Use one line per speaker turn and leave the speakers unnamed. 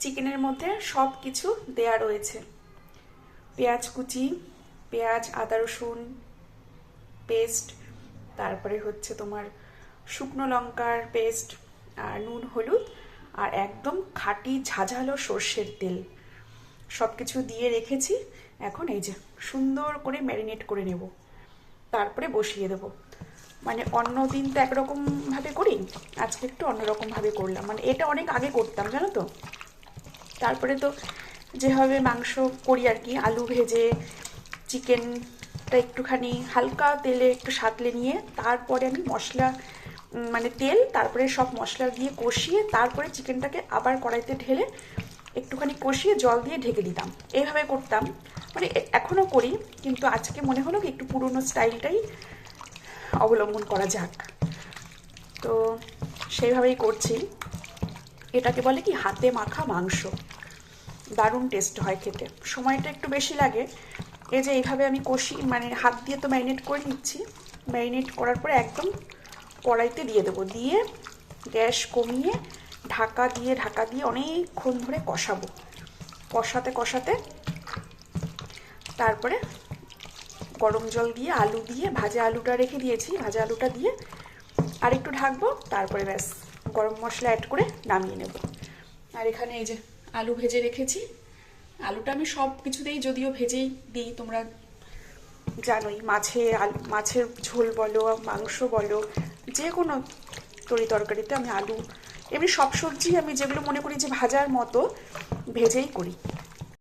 চিকেনের মধ্যে সব কিছু দেয়া রয়েছে। পেঁয়াজ কুচি, পেঁয়াজ, আদা রসুন পেস্ট, তারপরে হচ্ছে তোমার শুকনো লঙ্কার পেস্ট, আর নুন হলুদ, আর একদম খাঁটি ঝাঝালো সর্ষের তেল সব কিছু দিয়ে রেখেছি। এখন এই যে সুন্দর করে ম্যারিনেট করে নেব, তারপরে বসিয়ে দেবো। মানে অন্য দিন তো একরকমভাবে করি, আজকে একটু অন্যরকমভাবে করলাম। মানে এটা অনেক আগে করতাম জানো তো। তারপরে তো যেভাবে মাংস করি আর কি, আলু ভেজে চিকেনটা একটুখানি হালকা তেলে একটু সাঁতলে নিয়ে তারপরে আমি মশলা মানে তেল, তারপরে সব মশলা দিয়ে কষিয়ে তারপরে চিকেনটাকে আবার কড়াইতে ঢেলে একটুখানি কষিয়ে জল দিয়ে ঢেকে দিতাম। এইভাবে করতাম, মানে এখনও করি, কিন্তু আজকে মনে হলো কি একটু পুরনো স্টাইলটাই অবলম্বন করা যাক। তো সেইভাবেই করছি। এটাকে বলে কি হাতে মাখা মাংস। দারুণ টেস্ট হয় খেতে, সময়টা একটু বেশি লাগে। এই যে এইভাবে আমি কষি, মানে হাত দিয়ে তো ম্যারিনেট করে নিচ্ছি। ম্যারিনেট করার পরে একদম কড়াইতে দিয়ে দেবো, দিয়ে গ্যাস কমিয়ে ঢাকা দিয়ে অনেকক্ষণ ধরে কষাবো। কষাতে কষাতে তারপরে গরম জল দিয়ে আলু দিয়ে, ভাজা আলুটা রেখে দিয়েছি, ভাজা আলুটা দিয়ে আর একটু ঢাকবো, তারপরে ব্যাস গরম মশলা অ্যাড করে নামিয়ে নেব। আর এখানে এই যে আলু ভেজে রেখেছি। আলুটা আমি সব কিছুতেই যদিও ভেজেই দিই, তোমরা জানোই। মাছের ঝোল বলো, মাংস বলো, যে কোনো তরি তরকারিতে আমি আলু, এমনি সব সবজি আমি যেগুলো মনে করি যে ভাজার মতো ভেজেই করি।